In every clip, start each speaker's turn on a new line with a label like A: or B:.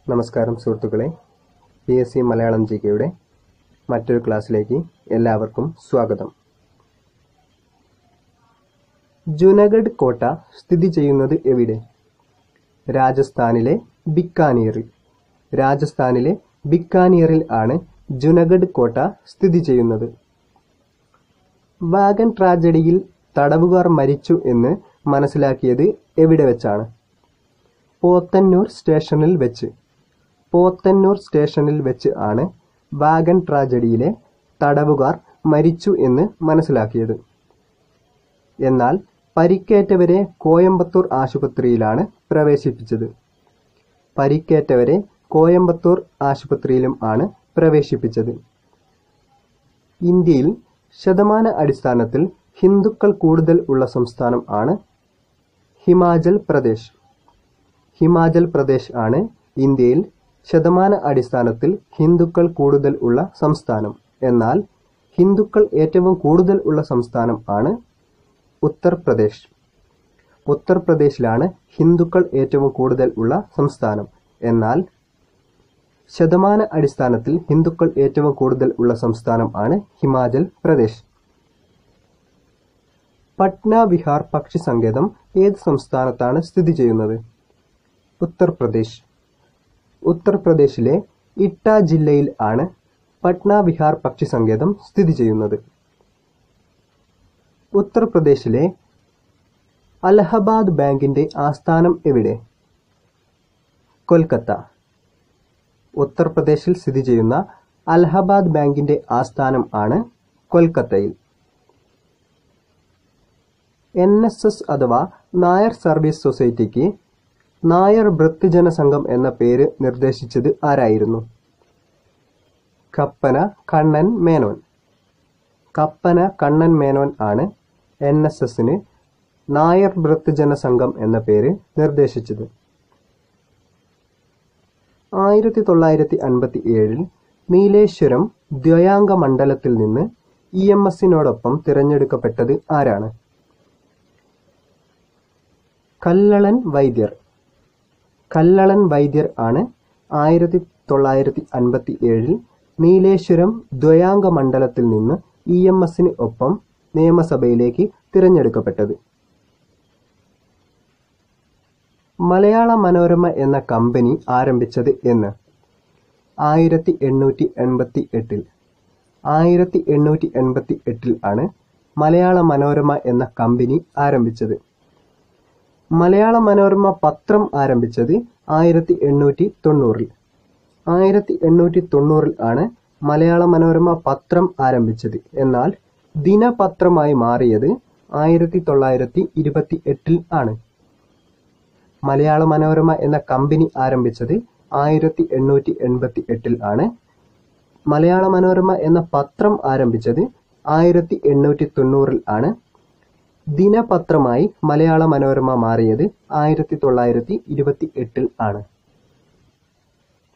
A: നമസ്കാരം സുഹൃത്തുക്കളെ, PSC മലയാളം ജികെയുടെ മറ്റൊരു ക്ലാസ്സിലേക്ക് എല്ലാവർക്കും സ്വാഗതം. ജുനഗഡ് കോട്ട സ്ഥിതി ചെയ്യുന്നത് എവിടെ? രാജസ്ഥാനിലെ ബിക്കാനീറിൽ ആണ് ജുനഗഡ് കോട്ട സ്ഥിതി ചെയ്യുന്നത്. വാഗൺ ട്രാജഡിയിൽ തടവുകാർ മരിച്ചു എന്ന് മനസ്സിലാക്കിയത് എവിടെ വെച്ചാണ്? പോത്തന്നൂർ സ്റ്റേഷനിൽ വെച്ച് ആണ് വാഗൺ ട്രാജഡിയിലെ തടവുകാർ മരിച്ചു എന്ന് മനസ്സിലാക്കിയത്. എന്നാൽ പരിക്കേറ്റവരെ കോയമ്പത്തൂർ ആശുപത്രിയിലാണ് പ്രവേശിപ്പിച്ചത്. ഇന്ത്യയിൽ ശതമാന അടിസ്ഥാനത്തിൽ ഹിന്ദുക്കൾ കൂടുതൽ ഉള്ള സംസ്ഥാനം ആണ് ഹിമാചൽ പ്രദേശ് ആണ് ഇന്ത്യയിൽ ശതമാന അടിസ്ഥാനത്തിൽ ഹിന്ദുക്കൾ കൂടുതൽ ഉള്ള സംസ്ഥാനം. എന്നാൽ ഹിന്ദുക്കൾ ഏറ്റവും കൂടുതൽ ഉള്ള സംസ്ഥാനം ആണ് ഉത്തർപ്രദേശിലാണ് ഹിന്ദുക്കൾ ഏറ്റവും കൂടുതൽ ഉള്ള സംസ്ഥാനം. എന്നാൽ ശതമാന അടിസ്ഥാനത്തിൽ ഹിന്ദുക്കൾ ഏറ്റവും കൂടുതൽ ഉള്ള സംസ്ഥാനം ആണ് ഹിമാചൽ പ്രദേശ്. പട്ന വിഹാർ പക്ഷി സങ്കേതം ഏത് സംസ്ഥാനത്താണ് സ്ഥിതി ചെയ്യുന്നത്? ഉത്തർപ്രദേശിലെ ഇട്ട ജില്ലയിൽ ആണ് പട്ന വിഹാർ പക്ഷി സങ്കേതം സ്ഥിതി ചെയ്യുന്നത്. ഉത്തർപ്രദേശിലെ അലഹബാദ് ബാങ്കിന്റെ ആസ്ഥാനം എവിടെ? കൊൽക്കത്ത. ഉത്തർപ്രദേശിൽ സ്ഥിതി ചെയ്യുന്ന അലഹബാദ് ബാങ്കിന്റെ ആസ്ഥാനം ആണ് കൊൽക്കത്തയിൽ. NSS അഥവാ നായർ സർവീസ് സൊസൈറ്റിക്ക് നായർ വൃദ്ധജന സംഘം എന്ന പേര് നിർദ്ദേശിച്ചത് ആരായിരുന്നു? കപ്പന കണ്ണൻ മേനോൻ ആണ് NSSന് നായർ വൃദ്ധജന സംഘം എന്ന പേര് നിർദ്ദേശിച്ചത്. 1957 നീലേശ്വരം ദ്വയാംഗ മണ്ഡലത്തിൽ നിന്ന് EMSനോടൊപ്പം തിരഞ്ഞെടുക്കപ്പെട്ടത് ആരാണ്? കല്ലളൻ വൈദ്യർ ആണ് 1957 നീലേശ്വരം ദ്വയാംഗ മണ്ഡലത്തിൽ നിന്ന് EMSന് ഒപ്പം നിയമസഭയിലേക്ക് തിരഞ്ഞെടുക്കപ്പെട്ടത്. മലയാള മനോരമ എന്ന കമ്പനി ആരംഭിച്ചത് എന്ന്? 1888 ആണ് മലയാള മനോരമ എന്ന കമ്പനി ആരംഭിച്ചത്. മലയാള മനോരമ പത്രം ആരംഭിച്ചത് 1890 ആണ് മലയാള മനോരമ പത്രം ആരംഭിച്ചത്. എന്നാൽ ദിനപത്രമായി മാറിയത് 1928 ആണ്. മലയാള മനോരമ എന്ന കമ്പനി ആരംഭിച്ചത് 1888 ആണ്. മലയാള മനോരമ എന്ന പത്രം ആരംഭിച്ചത് 1890 ആണ്. ദിനപത്രമായി മലയാള മനോരമ മാറിയത് 1928 ആണ്.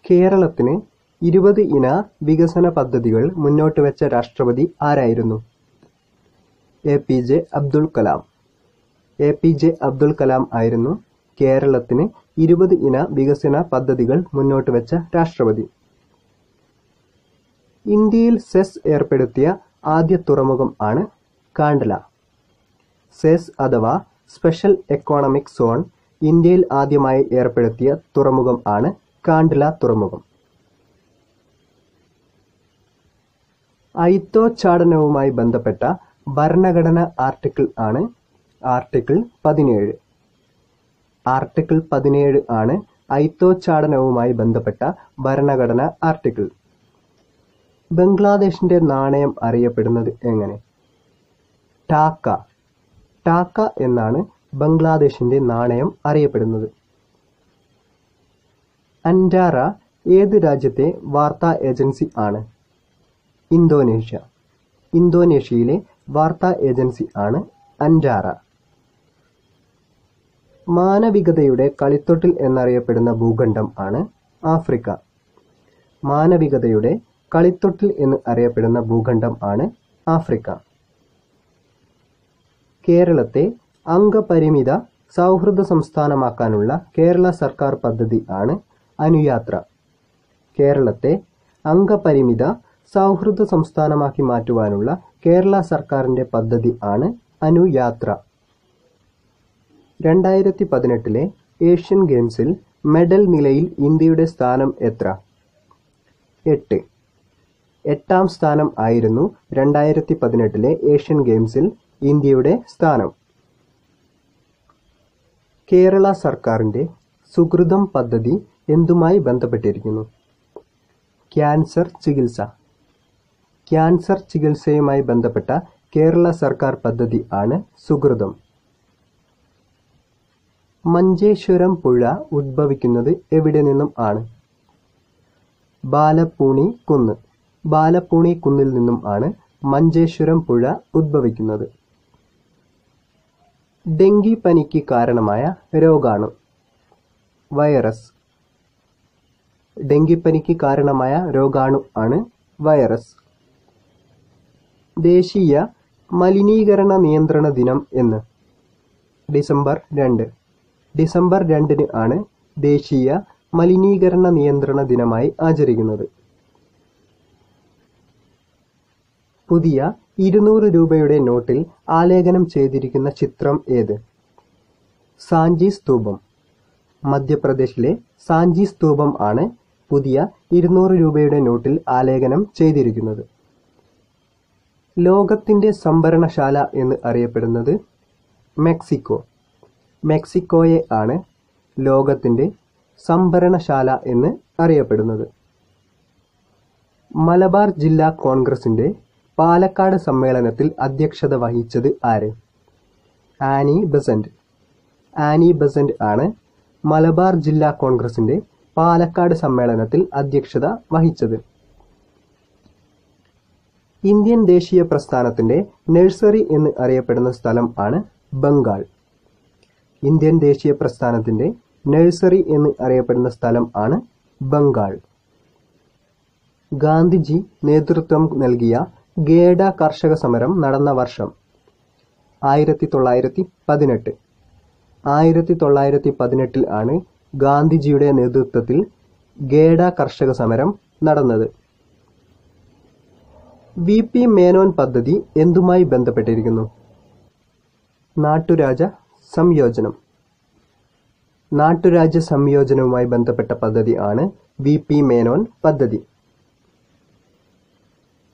A: കേരളത്തിന് 20 ഇന വികസന പദ്ധതികൾ മുന്നോട്ട് വെച്ച രാഷ്ട്രപതി ആരായിരുന്നു? APJ അബ്ദുൽ കലാം ആയിരുന്നു കേരളത്തിന് 20 ഇന വികസന പദ്ധതികൾ മുന്നോട്ട് വെച്ച രാഷ്ട്രപതി. ഇന്ത്യയിൽ സെസ് ഏർപ്പെടുത്തിയ ആദ്യ തുറമുഖം ആണ് കാണ്ഡല. സെസ് അഥവാ സ്പെഷ്യൽ എക്കോണമിക് സോൺ ഇന്ത്യയിൽ ആദ്യമായി ഏർപ്പെടുത്തിയ തുറമുഖം ആണ് കാണ്ഡല തുറമുഖം. അയിത്തോച്ചാടനവുമായി ബന്ധപ്പെട്ട ഭരണഘടന ആർട്ടിക്കിൾ ആണ് ആർട്ടിക്കിൾ 17. ആർട്ടിക്കിൾ 17 ആണ് അയിത്തോച്ചാടനവുമായി ബന്ധപ്പെട്ട ഭരണഘടന ആർട്ടിക്കിൾ. ബംഗ്ലാദേശിന്റെ നാണയം അറിയപ്പെടുന്നത് എങ്ങനെ? ടാക്ക എന്നാണ് ബംഗ്ലാദേശിന്റെ നാണയം അറിയപ്പെടുന്നത്. അൻഡാറ ഏത് രാജ്യത്തെ വാർത്താ ഏജൻസി ആണ്? ഇന്തോനേഷ്യയിലെ വാർത്താ ഏജൻസി ആണ് അൻഡാറ. മാനവികതയുടെ കളിത്തൊട്ടിൽ എന്നറിയപ്പെടുന്ന ഭൂഖണ്ഡം ആണ് ആഫ്രിക്ക. മാനവികതയുടെ കളിത്തൊട്ടിൽ എന്ന് അറിയപ്പെടുന്ന ഭൂഖണ്ഡം ആണ് ആഫ്രിക്ക. കേരളത്തെ അംഗപരിമിത സൗഹൃദ സംസ്ഥാനമാക്കാനുള്ള കേരള സർക്കാർ പദ്ധതി ആണ് അനുയാത്ര. കേരളത്തെ അംഗപരിമിത സൗഹൃദ സംസ്ഥാനമാക്കി മാറ്റുവാനുള്ള കേരള സർക്കാരിന്റെ പദ്ധതി ആണ് അനുയാത്ര. 2018 ഏഷ്യൻ ഗെയിംസിൽ മെഡൽ നിലയിൽ ഇന്ത്യയുടെ സ്ഥാനം എത്ര? 8. 8ാം സ്ഥാനം ആയിരുന്നു 2018 ഏഷ്യൻ ഗെയിംസിൽ ഇന്ത്യയുടെ സ്ഥാനം. കേരള സർക്കാരിന്റെ സുകൃതം പദ്ധതി എന്തുമായി ബന്ധപ്പെട്ടിരിക്കുന്നു? ക്യാൻസർ ചികിത്സ. ക്യാൻസർ ചികിത്സയുമായി ബന്ധപ്പെട്ട കേരള സർക്കാർ പദ്ധതി ആണ് സുകൃതം. മഞ്ചേശ്വരം പുഴ ഉദ്ഭവിക്കുന്നത് എവിടെ നിന്നും ആണ്? ബാലപ്പൂണി കുന്ന്. ബാലപ്പൂണി കുന്നിൽ നിന്നും ആണ് മഞ്ചേശ്വരം പുഴ ഉദ്ഭവിക്കുന്നത്. ഡെങ്കിപ്പനിക്ക് കാരണമായ രോഗാണു? വൈറസ്. ഡെങ്കിപ്പനിക്ക് കാരണമായ രോഗാണു ആണ് വൈറസ്. ദേശീയ മലിനീകരണ നിയന്ത്രണ ദിനം എന്ന്? ഡിസംബർ 2. ഡിസംബർ 2 ആണ് ദേശീയ മലിനീകരണ നിയന്ത്രണ ദിനമായി ആചരിക്കുന്നത്. പുതിയ 200 രൂപയുടെ നോട്ടിൽ ആലേഖനം ചെയ്തിരിക്കുന്ന ചിത്രം ഏത്? സാഞ്ചി സ്തൂപം. മധ്യപ്രദേശിലെ സാഞ്ചി സ്തൂപം ആണ് പുതിയ 200 രൂപയുടെ നോട്ടിൽ ആലേഖനം ചെയ്തിരിക്കുന്നത്. ലോകത്തിന്റെ സംഭരണശാല എന്ന് അറിയപ്പെടുന്നത്? മെക്സിക്കോ. മെക്സിക്കോയെ ആണ് ലോകത്തിന്റെ സംഭരണശാല എന്ന് അറിയപ്പെടുന്നത്. മലബാർ ജില്ലാ കോൺഗ്രസിന്റെ പാലക്കാട് സമ്മേളനത്തിൽ അധ്യക്ഷത വഹിച്ചത് ആര്? Annie Besant. ആനി ബസന്റ് ആണ് മലബാർ ജില്ലാ കോൺഗ്രസിന്റെ പാലക്കാട് സമ്മേളനത്തിൽ അധ്യക്ഷത വഹിച്ചത്. ഇന്ത്യൻ ദേശീയ പ്രസ്ഥാനത്തിന്റെ നഴ്സറി എന്ന് അറിയപ്പെടുന്ന സ്ഥലം ആണ് ബംഗാൾ. ഇന്ത്യൻ ദേശീയ പ്രസ്ഥാനത്തിന്റെ നഴ്സറി എന്ന് അറിയപ്പെടുന്ന സ്ഥലം ആണ് ബംഗാൾ. ഗാന്ധിജി നേതൃത്വം നൽകിയ ഗേഡ കർഷക സമരം നടന്ന വർഷം? 1918. 1918 ആണ് ഗാന്ധിജിയുടെ നേതൃത്വത്തിൽ ഗേഡ കർഷക സമരം നടന്നത്. VP മേനോൻ പദ്ധതി എന്തുമായി ബന്ധപ്പെട്ടിരിക്കുന്നു? നാട്ടുരാജ സംയോജനം. നാട്ടുരാജ്യ സംയോജനവുമായി ബന്ധപ്പെട്ട പദ്ധതി ആണ് VP മേനോൻ പദ്ധതി.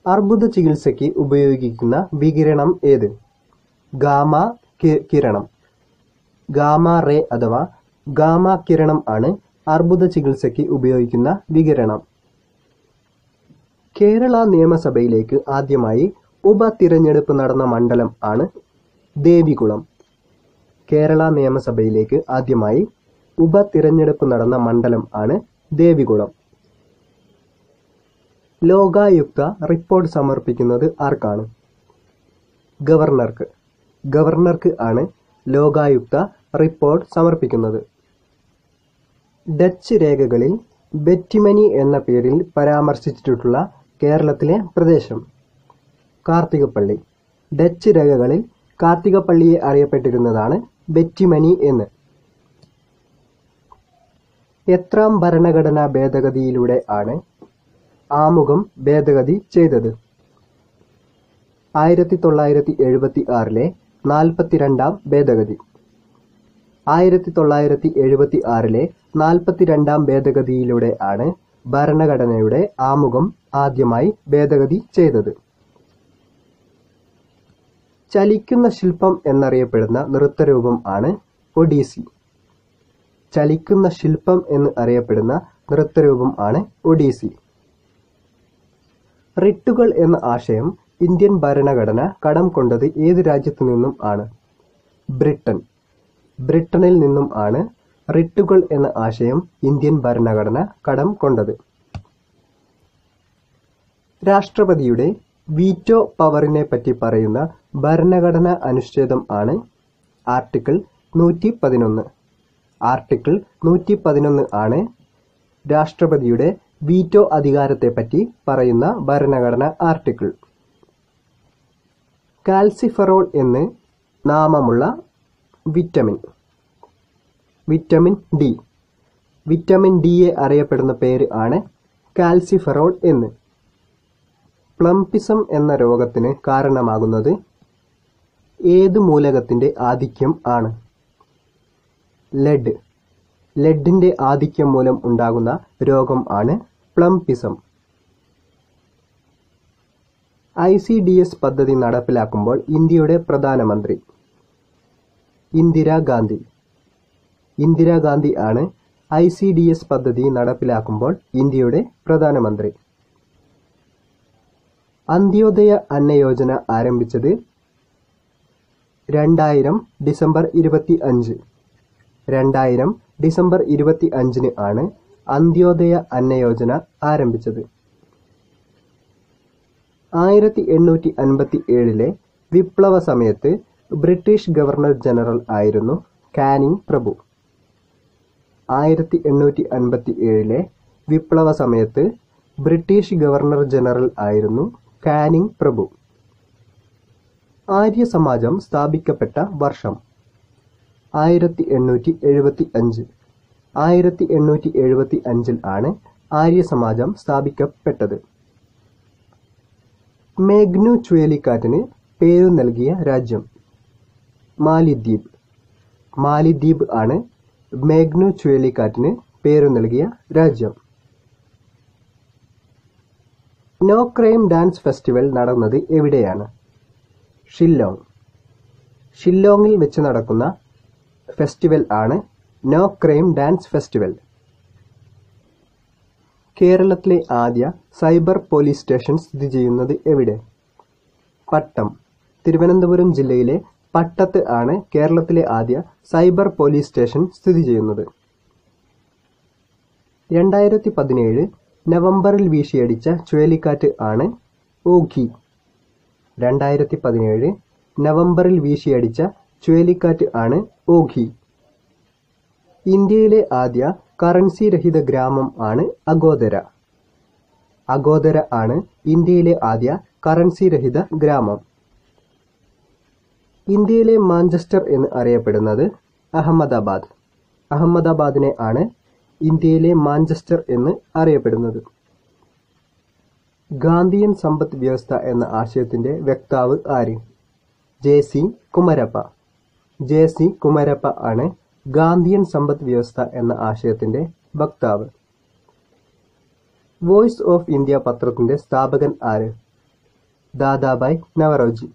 A: അർബുദ ചികിത്സയ്ക്ക് ഉപയോഗിക്കുന്ന വികിരണം ഏത്? ഗാമ കിരണം. ഗാമ റേ അഥവാ ഗാമ കിരണം ആണ് അർബുദ ചികിത്സയ്ക്ക് ഉപയോഗിക്കുന്ന വികിരണം. കേരള നിയമസഭയിലേക്ക് ആദ്യമായി ഉപതിരഞ്ഞെടുപ്പ് നടന്ന മണ്ഡലം ആണ് ദേവികുളം. കേരള നിയമസഭയിലേക്ക് ആദ്യമായി ഉപതിരഞ്ഞെടുപ്പ് നടന്ന മണ്ഡലം ആണ് ദേവികുളം. ലോകായുക്ത റിപ്പോർട്ട് സമർപ്പിക്കുന്നത് ആർക്കാണ്? ഗവർണർക്ക്. ഗവർണർക്ക് ആണ് ലോകായുക്ത റിപ്പോർട്ട് സമർപ്പിക്കുന്നത്. ഡച്ച് രേഖകളിൽ ബെറ്റിമനി എന്ന പേരിൽ പരാമർശിച്ചിട്ടുള്ള കേരളത്തിലെ പ്രദേശം? കാർത്തികപ്പള്ളി. ഡച്ച് രേഖകളിൽ കാർത്തികപ്പള്ളിയെ അറിയപ്പെട്ടിരുന്നതാണ് ബെറ്റിമനി എന്ന്. എത്രാം ഭരണഘടനാ ഭേദഗതിയിലൂടെ ആണ് ആമുഖം ഭേദഗതി ചെയ്തത്? 1976 42ാം ഭേദഗതി. 1976 42ാം ഭേദഗതിയിലൂടെ ആണ് ഭരണഘടനയുടെ ആമുഖം ആദ്യമായി ഭേദഗതി ചെയ്തത്. ചലിക്കുന്ന ശില്പം എന്നറിയപ്പെടുന്ന നൃത്തരൂപം ആണ് ഒഡീസി. ചലിക്കുന്ന ശില്പം എന്ന് അറിയപ്പെടുന്ന നൃത്തരൂപം ആണ് ഒഡീസി. റിട്ടുകൾ എന്ന ആശയം ഇന്ത്യൻ ഭരണഘടന കടം കൊണ്ടത് ഏത് രാജ്യത്തു നിന്നും ആണ്? ബ്രിട്ടൻ. ബ്രിട്ടനിൽ നിന്നും ആണ് റിട്ടുകൾ എന്ന ആശയം ഇന്ത്യൻ ഭരണഘടന കടം കൊണ്ടത്. രാഷ്ട്രപതിയുടെ വീറ്റോ പവറിനെ പറ്റി പറയുന്ന ഭരണഘടനാ അനുച്ഛേദം ആണ് ആർട്ടിക്കിൾ 111. ആർട്ടിക്കിൾ 111 ആണ് രാഷ്ട്രപതിയുടെ വീറ്റോ അധികാരത്തെപ്പറ്റി പറയുന്ന ഭരണഘടനാ ആർട്ടിക്കിൾ. കാൽസിഫെറോൾ എന്ന് നാമമുള്ള വിറ്റമിൻ? Vitamin D. വിറ്റാമിൻ ഡിയെ അറിയപ്പെടുന്ന പേര് ആണ് കാൽസിഫെറോൾ എന്ന്. പ്ലംപിസം എന്ന രോഗത്തിന് കാരണമാകുന്നത് ഏത് മൂലകത്തിന്റെ ആധിക്യം ആണ്? ലെഡ്. ലെഡിന്റെ ആധിക്യം മൂലം ഉണ്ടാകുന്ന രോഗം ആണ് പ്ലംപിസം. ICDS പദ്ധതി നടപ്പിലാക്കുമ്പോൾ ഇന്ത്യയുടെ പ്രധാനമന്ത്രി? ഇന്ദിരാഗാന്ധി. ഇന്ദിരാഗാന്ധി ആണ് ICDS പദ്ധതി നടപ്പിലാക്കുമ്പോൾ ഇന്ത്യയുടെ പ്രധാനമന്ത്രി. അന്ത്യോദയ അന്ന യോജന ആരംഭിച്ചത് 2000 ഡിസംബർ 25. 2000 ഡിസംബർ 25 ആണ് അന്ത്യോദയ അന്ന യോജന ആരംഭിച്ചത്. 1857 വിപ്ലവ സമയത്ത് ബ്രിട്ടീഷ് ഗവർണർ ജനറൽ ആയിരുന്നു കാനിങ് പ്രഭു. 1857 വിപ്ലവ സമയത്ത് ബ്രിട്ടീഷ് ഗവർണർ ജനറൽ ആയിരുന്നു കാനിങ് പ്രഭു. ആര്യ സമാജം സ്ഥാപിക്കപ്പെട്ട വർഷം? 1875. 1875 ആണ് ആര്യ സമാജം സ്ഥാപിക്കപ്പെട്ടത്. മേഘ്നു ചുഴലിക്കാറ്റിന് പേരു നൽകിയ രാജ്യം? മാലിദ്വീപ്. മാലിദ്വീപ് ആണ് മേഘ്നു ചുഴലിക്കാറ്റിന് പേരു നൽകിയ രാജ്യം. നോ ക്രൈം ഡാൻസ് ഫെസ്റ്റിവൽ നടന്നത് എവിടെയാണ്? ഷില്ലോങ്. ഷില്ലോങ്ങിൽ വെച്ച് നടക്കുന്ന ഫെസ്റ്റിവൽ ആണ് നോ ക്രൈം ഡാൻസ് ഫെസ്റ്റിവൽ. കേരളത്തിലെ ആദ്യ സൈബർ പോലീസ് സ്റ്റേഷൻ സ്ഥിതി ചെയ്യുന്നത് എവിടെ? പട്ടം. തിരുവനന്തപുരം ജില്ലയിലെ പട്ടത്ത് ആണ് കേരളത്തിലെ ആദ്യ സൈബർ പോലീസ് സ്റ്റേഷൻ സ്ഥിതി ചെയ്യുന്നത്. 2017 നവംബറിൽ വീശിയടിച്ച ചുഴലിക്കാറ്റ് ആണ് ഓഖി. 2017 നവംബറിൽ വീശിയടിച്ച ചുഴലിക്കാറ്റ് ആണ് ഓഖി. ഇന്ത്യയിലെ ആദ്യ കറൻസി രഹിത ഗ്രാമം ആണ് അഗോദര. അഗോദര ആണ് ഇന്ത്യയിലെ ആദ്യ കറൻസി രഹിത ഗ്രാമം. ഇന്ത്യയിലെ മാഞ്ചസ്റ്റർ എന്ന് അറിയപ്പെടുന്നത് അഹമ്മദാബാദ്. അഹമ്മദാബാദിനെ ആണ് ഇന്ത്യയിലെ മാഞ്ചസ്റ്റർ എന്ന് അറിയപ്പെടുന്നത്. ഗാന്ധിയൻ സമ്പദ് വ്യവസ്ഥ എന്ന ആശയത്തിന്റെ വക്താവ് ആര്? JC കുമരപ്പ. JC കുമരപ്പ ആണ് ഗാന്ധിയൻ സമ്പദ് വ്യവസ്ഥ എന്ന ആശയത്തിന്റെ വക്താവ്. വോയിസ് ഓഫ് ഇന്ത്യ പത്രത്തിന്റെ സ്ഥാപകൻ ആര്? ദാദാഭായ് നവറോജി.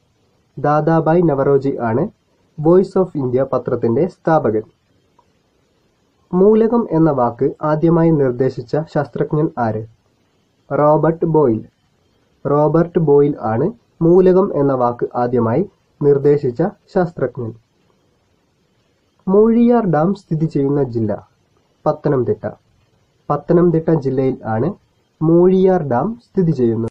A: ദാദാഭായ് നവറോജി ആണ് വോയിസ് ഓഫ് ഇന്ത്യ പത്രത്തിന്റെ സ്ഥാപകൻ. മൂലകം എന്ന വാക്ക് ആദ്യമായി നിർദ്ദേശിച്ച ശാസ്ത്രജ്ഞൻ ആര്? Robert Boyle. റോബർട്ട് ബോയിൽ ആണ് മൂലകം എന്ന വാക്ക് ആദ്യമായി നിർദ്ദേശിച്ച ശാസ്ത്രജ്ഞൻ. മൂഴിയാർ ഡാം സ്ഥിതി ചെയ്യുന്ന ജില്ല? പത്തനംതിട്ട. പത്തനംതിട്ട ജില്ലയിൽ ആണ് മൂഴിയാർ ഡാം സ്ഥിതി ചെയ്യുന്നത്.